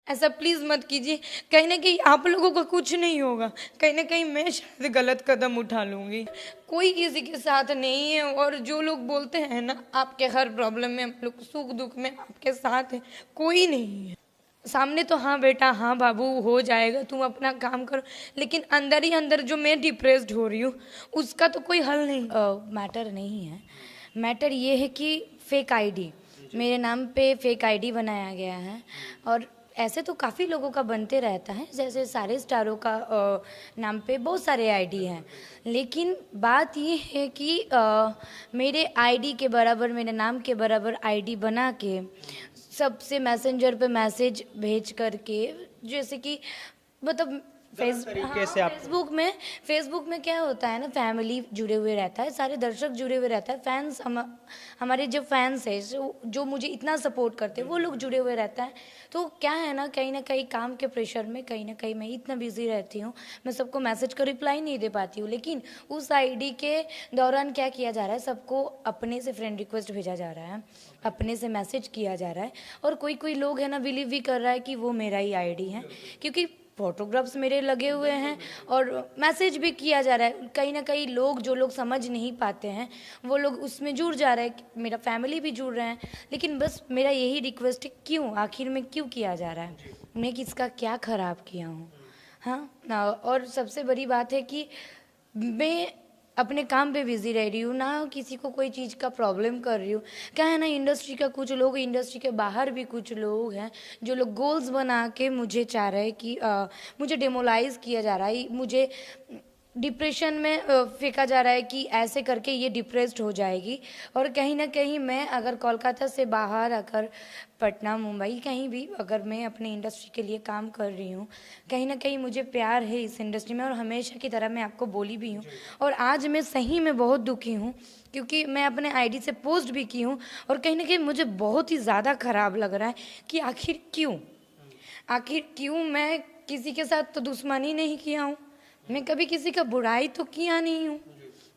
ऐसा प्लीज़ मत कीजिए। कहीं ना कहीं आप लोगों का कुछ नहीं होगा, कहीं ना कहीं मैं शायद गलत कदम उठा लूँगी। कोई किसी के साथ नहीं है, और जो लोग बोलते हैं ना आपके हर प्रॉब्लम में हम लोग सुख दुख में आपके साथ हैं, कोई नहीं है सामने। तो हाँ बेटा, हाँ बाबू, हो जाएगा, तुम अपना काम करो, लेकिन अंदर ही अंदर जो मैं डिप्रेस्ड हो रही हूँ उसका तो कोई हल नहीं। मैटर नहीं है। मैटर ये है कि फेक आईडी, मेरे नाम पे फेक आईडी बनाया गया है। और ऐसे तो काफ़ी लोगों का बनते रहता है, जैसे सारे स्टारों का नाम पे बहुत सारे आईडी हैं, लेकिन बात ये है कि मेरे आईडी के बराबर, मेरे नाम के बराबर आईडी बना के सबसे मैसेंजर पे मैसेज भेज करके, जैसे कि मतलब तरीके से आप फेसबुक में क्या होता है ना, फैमिली जुड़े हुए रहता है, सारे दर्शक जुड़े हुए रहता है, फैंस हमारे जो फैंस है जो मुझे इतना सपोर्ट करते हैं वो लोग जुड़े हुए रहता है। तो क्या है ना कहीं काम के प्रेशर में कहीं ना कहीं मैं इतना बिजी रहती हूँ, मैं सबको मैसेज का रिप्लाई नहीं दे पाती हूँ। लेकिन उस आईडी के दौरान क्या किया जा रहा है, सबको अपने से फ्रेंड रिक्वेस्ट भेजा जा रहा है, अपने से मैसेज किया जा रहा है, और कोई कोई लोग है ना बिलीव भी कर रहा है कि वो मेरा ही आईडी है, क्योंकि फोटोग्राफ्स मेरे लगे हुए हैं और मैसेज भी किया जा रहा है। कहीं ना कहीं लोग, जो लोग समझ नहीं पाते हैं वो लोग उसमें जुड़ जा रहे हैं, मेरा फैमिली भी जुड़ रहे हैं। लेकिन बस मेरा यही रिक्वेस्ट है, क्यों आखिर में क्यों किया जा रहा है, मैं किसका क्या खराब किया हूँ? हाँ ना, और सबसे बड़ी बात है कि मैं अपने काम पे बिजी रह रही हूँ, ना किसी को कोई चीज़ का प्रॉब्लम कर रही हूँ। क्या है ना, इंडस्ट्री का कुछ लोग, इंडस्ट्री के बाहर भी कुछ लोग हैं जो लोग गोल्स बना के मुझे चाह रहे हैं कि मुझे डेमोलाइज किया जा रहा है, मुझे डिप्रेशन में फेंका जा रहा है कि ऐसे करके ये डिप्रेस्ड हो जाएगी। और कहीं ना कहीं मैं अगर कोलकाता से बाहर, अगर पटना, मुंबई, कहीं भी अगर मैं अपने इंडस्ट्री के लिए काम कर रही हूँ, कहीं ना कहीं मुझे प्यार है इस इंडस्ट्री में, और हमेशा की तरह मैं आपको बोली भी हूँ। और आज मैं सही में बहुत दुखी हूँ, क्योंकि मैं अपने आईडी से पोस्ट भी की हूँ, और कहीं ना कहीं मुझे बहुत ही ज़्यादा ख़राब लग रहा है कि आखिर क्यों मैं किसी के साथ तो दुश्मनी नहीं किया हूँ, मैं कभी किसी का बुराई तो किया नहीं हूँ,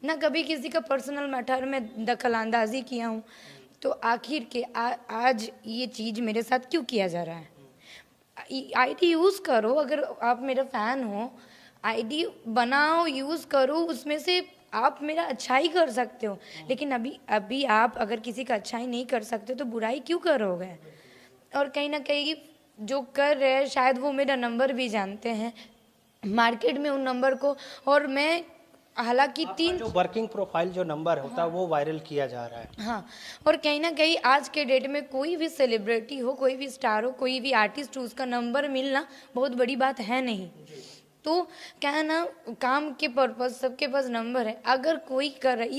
ना कभी किसी का पर्सनल मैटर में दखल अंदाजी किया हूँ। तो आखिर के आज ये चीज़ मेरे साथ क्यों किया जा रहा है? आईडी यूज़ करो, अगर आप मेरा फ़ैन हो, आईडी बनाओ, यूज़ करो, उसमें से आप मेरा अच्छाई कर सकते हो। लेकिन अभी अभी आप अगर किसी का अच्छाई नहीं कर सकते तो बुराई क्यों करोगे? और कहीं ना कहीं जो कर रहे हैं शायद वो मेरा नंबर भी जानते हैं मार्केट में उन नंबर को, और मैं हालांकि आपका जो वर्किंग प्रोफाइल जो नंबर होता है वो वायरल किया जा रहा है। हाँ, और कहीं ना कहीं आज के डेट में कोई भी सेलिब्रिटी हो, कोई भी स्टार हो, कोई भी आर्टिस्ट हो, उसका नंबर मिलना बहुत बड़ी बात है नहीं। तो क्या है ना, काम के पर्पज सबके पास नंबर है, अगर कोई कर रहा है,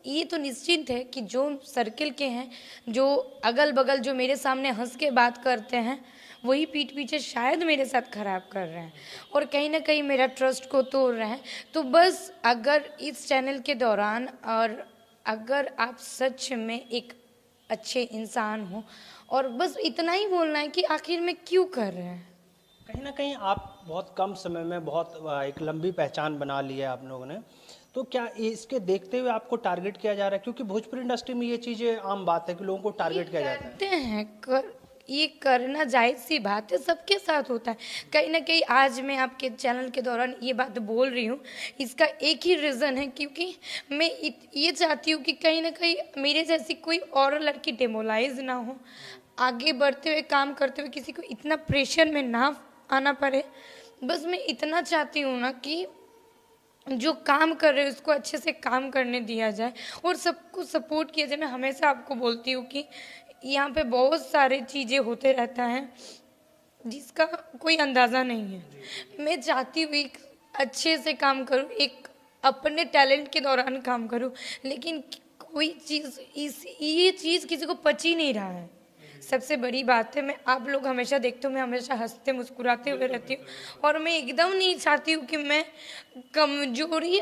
ये तो निश्चिंत है कि जो सर्किल के हैं, जो अगल बगल, जो मेरे सामने हंस के बात करते हैं, वही पीठ पीछे शायद मेरे साथ खराब कर रहे हैं और कहीं ना कहीं मेरा ट्रस्ट को तोड़ रहे हैं। तो बस अगर इस चैनल के दौरान, और अगर आप सच में एक अच्छे इंसान हो, और बस इतना ही बोलना है कि आखिर में क्यों कर रहे हैं। कहीं ना कहीं आप बहुत कम समय में बहुत एक लंबी पहचान बना ली है आप लोगों ने, तो क्या इसके देखते हुए आपको टारगेट किया जा रहा है? क्योंकि भोजपुरी इंडस्ट्री में ये चीज़ें आम बात है कि लोगों को टारगेट किया जाता है। करते हैं ये करना जायज़ सी बात है, सबके साथ होता है। कहीं ना कहीं आज मैं आपके चैनल के दौरान ये बात बोल रही हूँ, इसका एक ही रीज़न है, क्योंकि मैं ये चाहती हूँ कि कहीं ना कहीं मेरे जैसी कोई और लड़की डेमोलाइज ना हो, आगे बढ़ते हुए काम करते हुए किसी को इतना प्रेशर में ना आना पड़े। बस मैं इतना चाहती हूँ ना कि जो काम कर रहे हैं उसको अच्छे से काम करने दिया जाए और सबको सपोर्ट किया जाए। मैं हमेशा आपको बोलती हूँ कि यहाँ पे बहुत सारे चीज़ें होते रहता है जिसका कोई अंदाज़ा नहीं है। मैं चाहती हूँ एक अच्छे से काम करूँ, एक अपने टैलेंट के दौरान काम करूँ, लेकिन कोई चीज़ ये चीज़ किसी को पच ही नहीं रहा है। सबसे बड़ी बात है, मैं आप लोग हमेशा देखते हो मैं हमेशा हंसते मुस्कुराते हुए रहती हूँ, और मैं एकदम नहीं चाहती हूँ कि मैं कमजोरी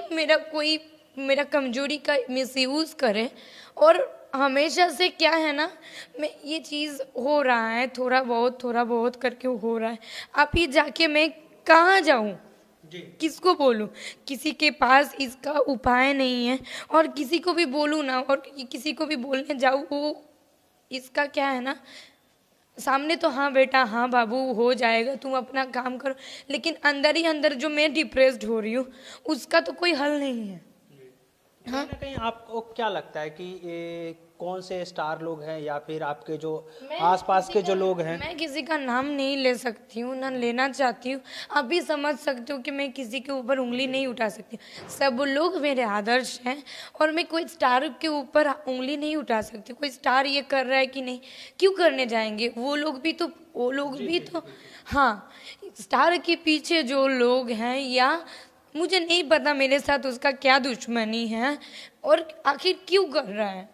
मेरा कमजोरी का मिसयूज़ करे। और हमेशा से क्या है ना, मैं ये चीज़ हो रहा है, थोड़ा बहुत करके हो रहा है। आप ही जाके मैं कहाँ जाऊँ, किसको बोलूँ? किसी के पास इसका उपाय नहीं है, और किसी को भी बोलूँ ना, और किसी को भी बोलने जाऊँ, वो इसका क्या है ना, सामने तो हाँ बेटा, हाँ बाबू, हो जाएगा, तुम अपना काम करो, लेकिन अंदर ही अंदर जो मैं डिप्रेस्ड हो रही हूँ उसका तो कोई हल नहीं है। कहीं ना कहीं आपको क्या लगता है कि ये कौन से स्टार लोग हैं या फिर आपके जो आसपास के जो लोग हैं? मैं किसी का नाम नहीं ले सकती हूँ, ना लेना चाहती हूँ। आप भी समझ सकते हो कि मैं किसी के ऊपर उंगली नहीं उठा सकती। सब लोग मेरे आदर्श हैं और मैं कोई स्टार के ऊपर उंगली नहीं उठा सकती। कोई स्टार ये कर रहा है कि नहीं, क्यों करने जाएंगे? वो लोग भी तो हाँ, स्टार के पीछे जो लोग हैं, या मुझे नहीं पता मेरे साथ उसका क्या दुश्मनी है और आखिर क्यों कर रहा है।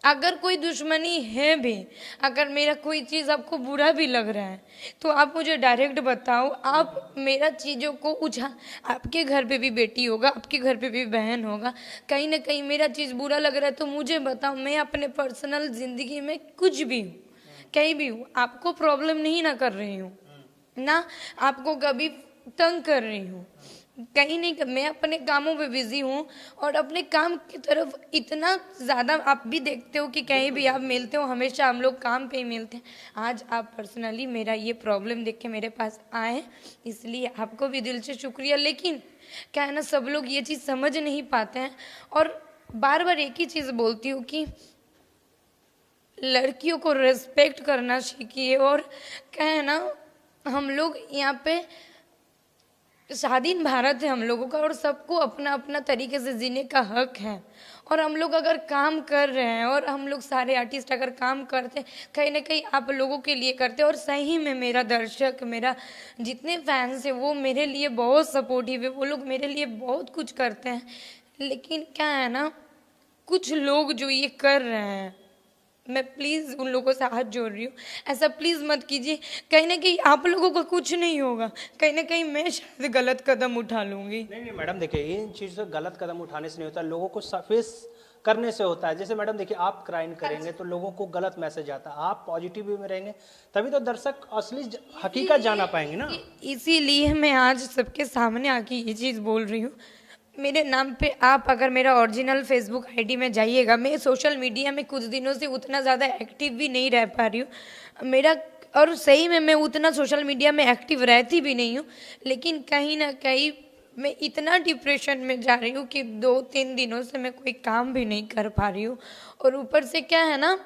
अगर कोई दुश्मनी है भी, अगर मेरा कोई चीज़ आपको बुरा भी लग रहा है तो आप मुझे डायरेक्ट बताओ। आप मेरा चीज़ों को आपके घर पे भी बेटी होगा, आपके घर पे भी बहन होगा, कहीं ना कहीं मेरा चीज़ बुरा लग रहा है तो मुझे बताओ। मैं अपने पर्सनल ज़िंदगी में कुछ भी हूँ, कहीं भी हूँ, आपको प्रॉब्लम नहीं ना कर रही हूँ, ना आपको कभी तंग कर रही हूँ, कहीं नहीं। मैं अपने कामों पे बिजी हूँ और अपने काम की तरफ इतना ज़्यादा, आप भी देखते हो कि कहीं भी आप मिलते हो हमेशा हम लोग काम पे ही मिलते हैं। आज आप पर्सनली मेरा ये प्रॉब्लम देख के मेरे पास आए, इसलिए आपको भी दिल से शुक्रिया। लेकिन क्या है ना, सब लोग ये चीज़ समझ नहीं पाते हैं और बार बार एक ही चीज़ बोलती हूँ कि लड़कियों को रिस्पेक्ट करना सीखिए। और क्या है ना, हम लोग यहाँ पे स्वाधीन भारत है हम लोगों का और सबको अपना अपना तरीके से जीने का हक है। और हम लोग अगर काम कर रहे हैं और हम लोग सारे आर्टिस्ट अगर काम करते हैं, कहीं ना कहीं आप लोगों के लिए करते हैं। और सही में मेरा दर्शक, मेरा जितने फैंस हैं वो मेरे लिए बहुत सपोर्टिव है, वो लोग मेरे लिए बहुत कुछ करते हैं। लेकिन क्या है ना, कुछ लोग जो ये कर रहे हैं, मैं प्लीज़ उन लोगों से हाथ जोड़ रही हूँ, ऐसा प्लीज़ मत कीजिए। कहीं ना कहीं आप लोगों का कुछ नहीं होगा, कहीं ना कहीं मैं शायद गलत कदम उठा लूँगी। नहीं नहीं मैडम, देखिए इन चीज़ से गलत कदम उठाने से नहीं होता, लोगों को फेस करने से होता है। जैसे मैडम देखिए, आप क्राइम करेंगे तो लोगों को गलत मैसेज आता है, आप पॉजिटिव वे में रहेंगे तभी तो दर्शक असली हकीकत जाना पाएंगे ना। इसीलिए मैं आज सबके सामने आके ये चीज़ बोल रही हूँ। मेरे नाम पे आप अगर मेरा ओरिजिनल फेसबुक आईडी में जाइएगा, मैं सोशल मीडिया में कुछ दिनों से उतना ज़्यादा एक्टिव भी नहीं रह पा रही हूँ मेरा, और सही में मैं उतना सोशल मीडिया में एक्टिव रहती भी नहीं हूँ। लेकिन कहीं ना कहीं मैं इतना डिप्रेशन में जा रही हूँ कि 2-3 दिनों से मैं कोई काम भी नहीं कर पा रही हूँ। और ऊपर से क्या है ना,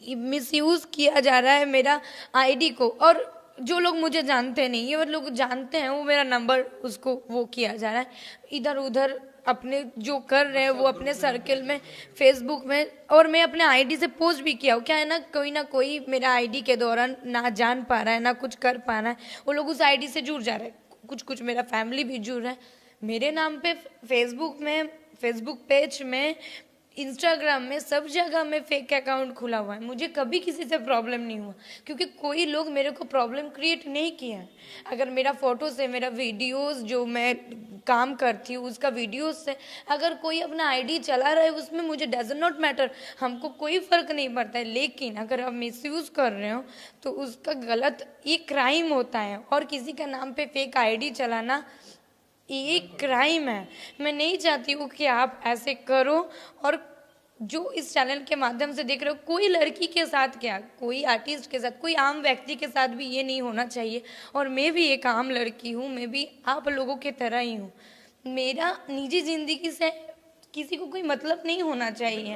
मिसयूज़ किया जा रहा है मेरा आईडी को। और जो लोग मुझे जानते नहीं है, वो लोग जानते हैं, वो मेरा नंबर उसको वो किया जा रहा है इधर उधर, अपने जो कर रहे हैं वो अपने सर्कल में, फेसबुक में। और मैं अपने आईडी से पोस्ट भी किया हूँ। क्या है ना कोई मेरा आईडी के दौरान ना जान पा रहा है, ना कुछ कर पा रहा है, वो लोग उस आईडी से जुड़ जा रहे हैं। कुछ मेरा फैमिली भी जुड़ रहा है मेरे नाम पे, फेसबुक में, फेसबुक पेज में, इंस्टाग्राम में, सब जगह में फेक अकाउंट खुला हुआ है। मुझे कभी किसी से प्रॉब्लम नहीं हुआ क्योंकि कोई लोग मेरे को प्रॉब्लम क्रिएट नहीं किया है। अगर मेरा फोटो से, मेरा वीडियोस जो मैं काम करती हूँ उसका वीडियोस से अगर कोई अपना आईडी चला रहा है, उसमें मुझे डज नॉट मैटर, हमको कोई फर्क नहीं पड़ता है। लेकिन अगर आप मिसयूज कर रहे हो तो उसका गलत, ये क्राइम होता है। और किसी का नाम पे फेक आईडी चलाना ये क्राइम है। मैं नहीं चाहती हूँ कि आप ऐसे करो। और जो इस चैनल के माध्यम से देख रहे हो, कोई लड़की के साथ क्या, कोई आर्टिस्ट के साथ, कोई आम व्यक्ति के साथ भी ये नहीं होना चाहिए। और मैं भी एक आम लड़की हूँ, मैं भी आप लोगों की तरह ही हूँ। मेरा निजी जिंदगी से किसी को कोई मतलब नहीं होना चाहिए।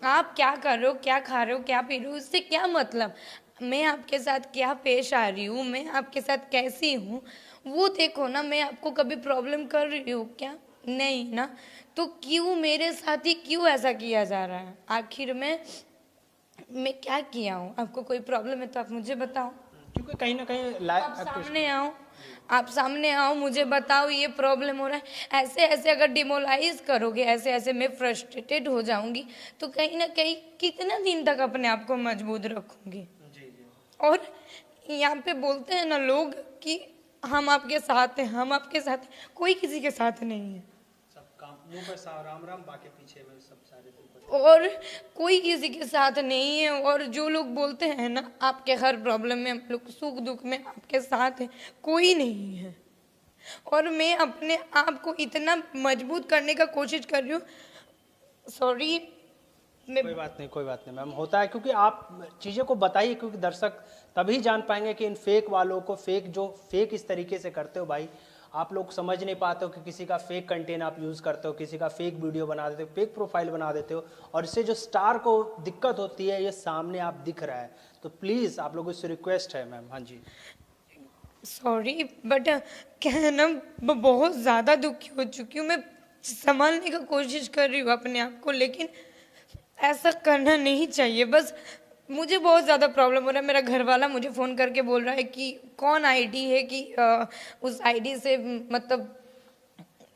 आप क्या कर रहे हो, क्या खा रहे हो, क्या पी रहे हो, इससे क्या मतलब। मैं आपके साथ क्या पेश आ रही हूँ, मैं आपके साथ कैसी हूँ, वो देखो ना। मैं आपको कभी प्रॉब्लम कर रही हूँ क्या? नहीं ना। तो क्यों मेरे साथ ही क्यों ऐसा किया जा रहा है? आखिर में मैं क्या किया हूँ? आपको कोई प्रॉब्लम है तो आप मुझे बताओ, क्योंकि कहीं ना कहीं आप सामने आओ, आप सामने आओ, मुझे बताओ ये प्रॉब्लम हो रहा है। ऐसे ऐसे अगर डिमोलाइज करोगे, ऐसे ऐसे मैं फ्रस्ट्रेटेड हो जाऊंगी तो कहीं ना कहीं कितना दिन तक अपने आप को मजबूत रखूंगी। और यहाँ पे बोलते हैं ना लोग कि हम आपके साथ हैं, हम आपके साथ हैं, कोई किसी के साथ नहीं है। सब काम मुंह पर राम राम, बाकी पीछे में सब सारे और कोई किसी के साथ नहीं है। और जो लोग बोलते हैं ना आपके हर प्रॉब्लम में, हम लोग सुख दुख में आपके साथ हैं, कोई नहीं है। और मैं अपने आप को इतना मजबूत करने का कोशिश कर रही हूँ। सॉरी, मैं कोई बात नहीं मैम, होता है क्योंकि आप चीज़ें को बताइए, क्योंकि दर्शक तभी जान पाएंगे कि इन फेक वालों को, फेक इस तरीके से करते हो भाई, आप लोग समझ नहीं पाते हो कि किसी का फेक कंटेंट आप यूज़ करते हो, किसी का फेक वीडियो बना देते हो, फेक प्रोफाइल बना देते हो, और इससे जो स्टार को दिक्कत होती है ये सामने आप दिख रहा है। तो प्लीज़ आप लोगों से रिक्वेस्ट है मैम। हाँ जी। सॉरी बट क्या है ना, बहुत ज़्यादा दुखी हो चुकी हूँ मैं। संभालने का कोशिश कर रही हूँ अपने आप को, लेकिन ऐसा करना नहीं चाहिए। बस मुझे बहुत ज़्यादा प्रॉब्लम हो रहा है। मेरा घर वाला मुझे फ़ोन करके बोल रहा है कि कौन आईडी है, कि उस आईडी से मतलब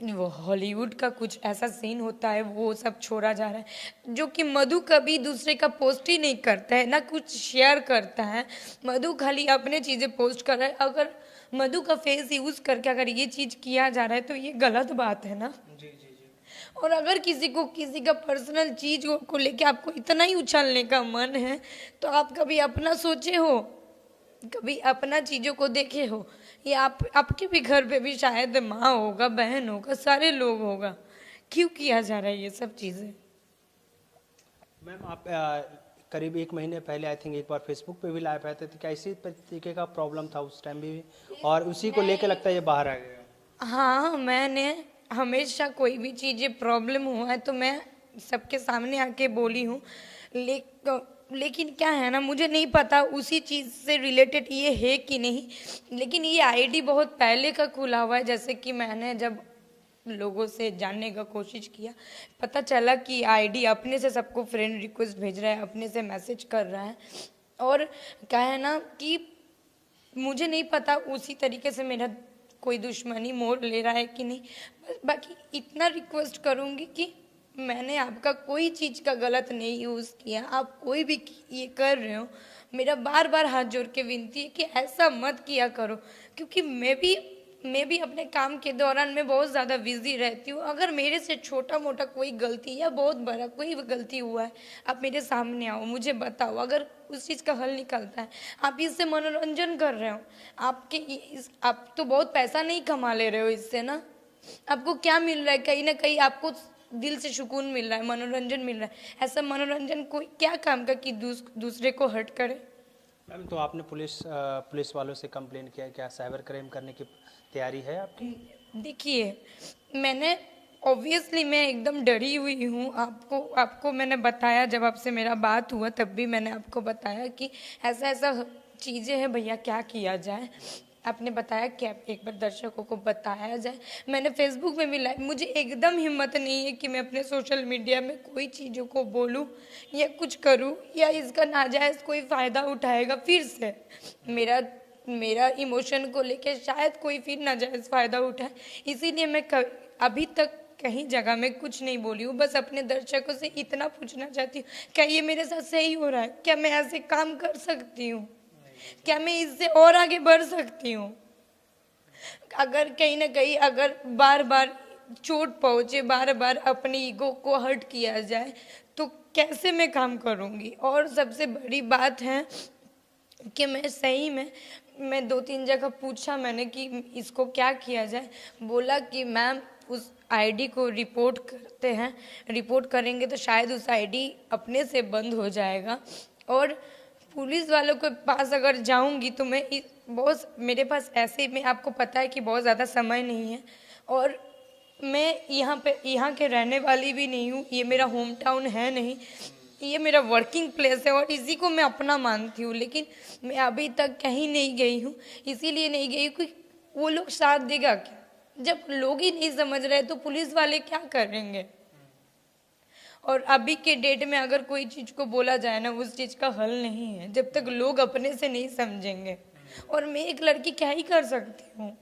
वो हॉलीवुड का कुछ ऐसा सीन होता है, वो सब छोड़ा जा रहा है। जो कि मधु कभी दूसरे का पोस्ट ही नहीं करता है, ना कुछ शेयर करता है। मधु खाली अपने चीज़ें पोस्ट कर रहा है। अगर मधु का फेस यूज़ करके अगर ये चीज़ किया जा रहा है तो ये गलत बात है ना। जी जी जी। और अगर किसी का पर्सनल चीज को लेके आपको इतना ही उछालने का मन है तो आप कभी अपना सोचे हो, कभी अपना चीजों को देखे हो? ये आपके भी घर पे भी शायद माँ होगा, बहन होगा, सारे लोग होगा। क्यों किया जा रहा है ये सब चीजें? मैम आप करीब 1 महीने पहले आई थिंक एक बार फेसबुक पे भी लाइव आए थे, तो क्या इसी तरीके का प्रॉब्लम था उस टाइम भी, और उसी को लेके लगता है ये बाहर आ गया? हाँ, मैंने हमेशा कोई भी चीज़ें प्रॉब्लम हुआ है तो मैं सबके सामने आके बोली हूँ। लेकिन क्या है ना, मुझे नहीं पता उसी चीज़ से रिलेटेड ये है कि नहीं। लेकिन ये आईडी बहुत पहले का खुला हुआ है। जैसे कि मैंने जब लोगों से जानने का कोशिश किया, पता चला कि आईडी अपने से सबको फ्रेंड रिक्वेस्ट भेज रहा है, अपने से मैसेज कर रहा है। और क्या है ना कि मुझे नहीं पता उसी तरीके से मेरा कोई दुश्मनी मोड़ ले रहा है कि नहीं। बाकी इतना रिक्वेस्ट करूँगी कि मैंने आपका कोई चीज़ का गलत नहीं यूज़ किया। आप कोई भी ये कर रहे हो, मेरा बार बार हाथ जोड़ के विनती है कि ऐसा मत किया करो। क्योंकि मैं भी अपने काम के दौरान मैं बहुत ज़्यादा बिजी रहती हूँ। अगर मेरे से छोटा मोटा कोई गलती या बहुत बड़ा कोई गलती हुआ है, आप मेरे सामने आओ, मुझे बताओ। अगर उस चीज़ का हल निकलता है, आप इससे मनोरंजन कर रहे हो। आप तो बहुत पैसा नहीं कमा ले रहे हो इससे ना। आपको क्या मिल रहा है? कहीं ना कहीं आपको दिल से सुकून मिल रहा है, मनोरंजन मिल रहा है। ऐसा मनोरंजन कोई क्या काम का कि दूसरे को हर्ट करे? मैम तो आपने पुलिस वालों से कंप्लेन किया है, क्या साइबर क्राइम करने की तैयारी है आपकी? देखिए, मैंने ऑब्वियसली मैं एकदम डरी हुई हूँ। आपको मैंने बताया, जब आपसे मेरा बात हुआ तब भी मैंने आपको बताया कि ऐसा ऐसा चीज़ें हैं भैया, क्या किया जाए। आपने बताया कि आप एक बार दर्शकों को बताया जाए। मैंने फेसबुक में भी लाइव, मुझे एकदम हिम्मत नहीं है कि मैं अपने सोशल मीडिया में कोई चीज़ों को बोलूं या कुछ करूं, या इसका नाजायज़ कोई फ़ायदा उठाएगा फिर से मेरा इमोशन को लेके शायद कोई फिर नाजायज़ फ़ायदा उठाए। इसीलिए मैं अभी तक कहीं जगह में कुछ नहीं बोली हूँ। बस अपने दर्शकों से इतना पूछना चाहती हूँ, क्या ये मेरे साथ सही हो रहा है? क्या मैं ऐसे काम कर सकती हूँ? क्या मैं इससे और आगे बढ़ सकती हूँ? अगर कहीं ना कहीं अगर बार बार चोट पहुँचे, बार बार अपनी ईगो को हर्ट किया जाए तो कैसे मैं काम करूँगी? और सबसे बड़ी बात है कि मैं सही में, मैं 2-3 जगह पूछा मैंने कि इसको क्या किया जाए। बोला कि मैम उस आईडी को रिपोर्ट करते हैं, रिपोर्ट करेंगे तो शायद उस आईडी अपने से बंद हो जाएगा। और पुलिस वालों के पास अगर जाऊंगी तो मैं बहुत, मेरे पास ऐसे में आपको पता है कि बहुत ज़्यादा समय नहीं है, और मैं यहाँ के रहने वाली भी नहीं हूँ। ये मेरा होम टाउन है नहीं, ये मेरा वर्किंग प्लेस है और इसी को मैं अपना मानती हूँ। लेकिन मैं अभी तक कहीं नहीं गई हूँ। इसीलिए नहीं गई कि वो लोग साथ देगा क्या? जब लोग ही नहीं समझ रहे तो पुलिस वाले क्या करेंगे? और अभी के डेट में अगर कोई चीज़ को बोला जाए ना, उस चीज़ का हल नहीं है जब तक लोग अपने से नहीं समझेंगे। और मैं एक लड़की क्या ही कर सकती हूँ?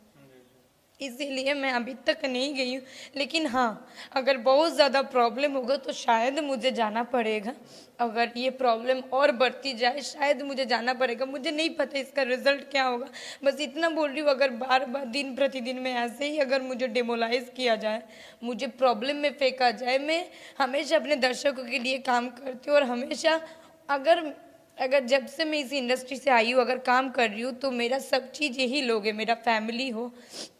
इसीलिए मैं अभी तक नहीं गई हूँ। लेकिन हाँ, अगर बहुत ज़्यादा प्रॉब्लम होगा तो शायद मुझे जाना पड़ेगा। अगर ये प्रॉब्लम और बढ़ती जाए शायद मुझे जाना पड़ेगा। मुझे नहीं पता इसका रिजल्ट क्या होगा। बस इतना बोल रही हूँ, अगर बार बार दिन प्रतिदिन में ऐसे ही अगर मुझे डिमोलाइज किया जाए, मुझे प्रॉब्लम में फेंका जाए। मैं हमेशा अपने दर्शकों के लिए काम करती हूँ और हमेशा अगर अगर जब से मैं इस इंडस्ट्री से आई हूँ, अगर काम कर रही हूँ, तो मेरा सब चीज़ यही लोग है। मेरा फैमिली हो,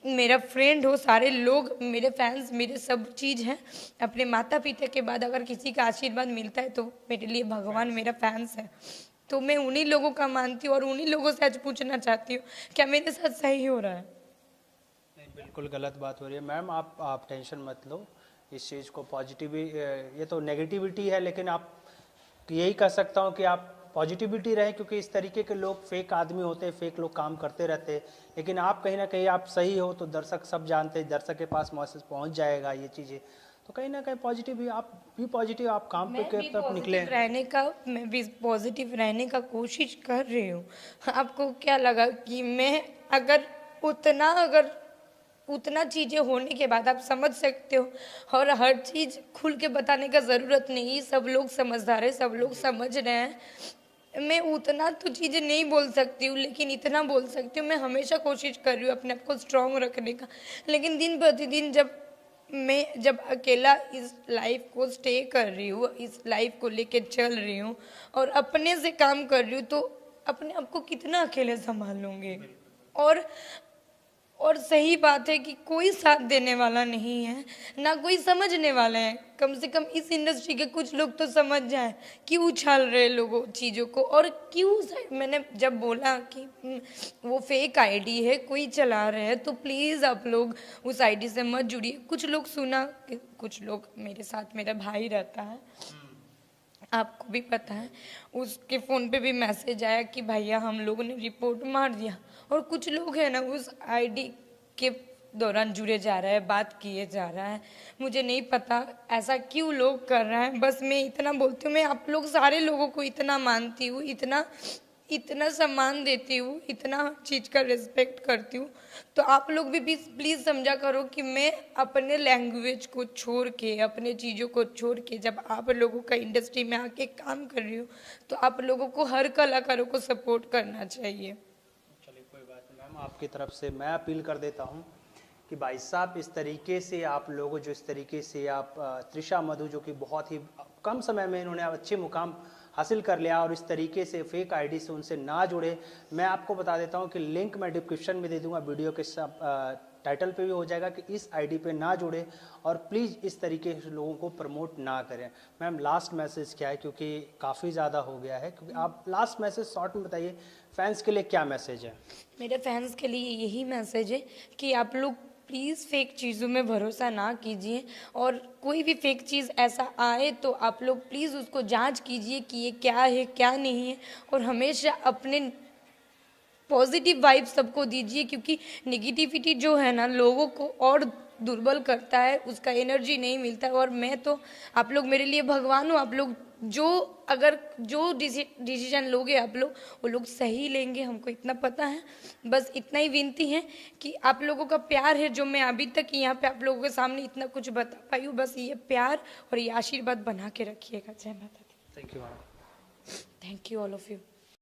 मेरा फ्रेंड हो, सारे लोग मेरे फैंस, मेरे सब चीज़ हैं। अपने माता पिता के बाद अगर किसी का आशीर्वाद मिलता है तो मेरे लिए भगवान मेरा फैंस है। तो मैं उन्हीं लोगों का मानती हूँ और उन्हीं लोगों से आज पूछना चाहती हूँ क्या मेरे साथ सही हो रहा है। नहीं, बिल्कुल गलत बात हो रही है मैम। आप टेंशन मत लो इस चीज़ को। पॉजिटिव, ये तो नेगेटिविटी है, लेकिन आप यही कह सकता हूँ कि आप पॉजिटिविटी रहे, क्योंकि इस तरीके के लोग फेक आदमी होते हैं, फेक लोग काम करते रहते हैं। लेकिन आप कहीं ना कहीं आप सही हो तो दर्शक सब जानते हैं, दर्शक के पास मैसेज पहुँच जाएगा ये चीज़ें। तो कहीं ना कहीं पॉजिटिव भी, आप भी पॉजिटिव, आप काम पे के तरफ निकले। मैं भी पॉजिटिव रहने का कोशिश कर रही हूँ। आपको क्या लगा कि मैं अगर उतना चीज़ें होने के बाद आप समझ सकते हो, और हर चीज़ खुल के बताने का ज़रूरत नहीं, सब लोग समझदार है, सब लोग समझ रहे हैं। मैं उतना तो चीज़ें नहीं बोल सकती हूँ, लेकिन इतना बोल सकती हूँ, मैं हमेशा कोशिश कर रही हूँ अपने आप को स्ट्रांग रखने का। लेकिन दिन प्रतिदिन जब अकेला इस लाइफ को स्टे कर रही हूँ, इस लाइफ को लेके चल रही हूँ और अपने से काम कर रही हूँ, तो अपने आप को कितना अकेले संभाल लूँगी। और और सही बात है कि कोई साथ देने वाला नहीं है, ना कोई समझने वाला है। कम से कम इस इंडस्ट्री के कुछ लोग तो समझ जाए क्यों उछाल रहे लोगों चीज़ों को, और मैंने जब बोला कि वो फेक आईडी है, कोई चला रहे हैं, तो प्लीज़ आप लोग उस आईडी से मत जुड़िए। कुछ लोग कुछ लोग, मेरे साथ मेरा भाई रहता है, आपको भी पता है, उसके फ़ोन पे भी मैसेज आया कि भैया हम लोगों ने रिपोर्ट मार दिया। और कुछ लोग हैं ना उस आईडी के दौरान जुड़े जा रहा है, बात किए जा रहा है। मुझे नहीं पता ऐसा क्यों लोग कर रहे हैं। बस मैं इतना बोलती हूँ, मैं आप लोग सारे लोगों को इतना मानती हूँ, इतना सम्मान देती हूँ, इतना चीज़ का रिस्पेक्ट करती हूँ। तो आप लोग भी प्लीज़ समझा करो कि मैं अपने लैंग्वेज को छोड़ के, अपने चीज़ों को छोड़ के जब आप लोगों का इंडस्ट्री में आके काम कर रही हूँ, तो आप लोगों को, हर कलाकारों को सपोर्ट करना चाहिए। चलिए कोई बात नहीं मैम, आपकी तरफ से मैं अपील कर देता हूँ कि भाई साहब इस तरीके से आप लोगों, जो इस तरीके से आप त्रिशा मधु, जो कि बहुत ही कम समय में इन्होंने अच्छे मुकाम हासिल कर लिया, और इस तरीके से फेक आईडी से उनसे ना जुड़े। मैं आपको बता देता हूं कि लिंक मैं डिस्क्रिप्शन में दे दूंगा, वीडियो के टाइटल पे भी हो जाएगा कि इस आईडी पे ना जुड़े, और प्लीज़ इस तरीके से लोगों को प्रमोट ना करें। मैम लास्ट मैसेज क्या है, क्योंकि काफ़ी ज़्यादा हो गया है, क्योंकि आप लास्ट मैसेज शॉर्ट में बताइए, फैंस के लिए क्या मैसेज है? मेरे फैंस के लिए यही मैसेज है कि आप लोग प्लीज़ फेक चीज़ों में भरोसा ना कीजिए, और कोई भी फेक चीज़ ऐसा आए तो आप लोग प्लीज़ उसको जांच कीजिए कि ये क्या है क्या नहीं है, और हमेशा अपने पॉजिटिव वाइब सबको दीजिए, क्योंकि निगेटिविटी जो है ना लोगों को और दुर्बल करता है, उसका एनर्जी नहीं मिलता है। और मैं तो, आप लोग मेरे लिए भगवान हो। आप लोग जो डिसीजन लोगे आप लोग, वो लोग सही लेंगे, हमको इतना पता है। बस इतना ही विनती है कि आप लोगों का प्यार है, जो मैं अभी तक यहाँ पे आप लोगों के सामने इतना कुछ बता पाई हूँ, बस ये प्यार और ये आशीर्वाद बना के रखिएगा। जय माता दी। Thank you ma'am. Thank you all of you.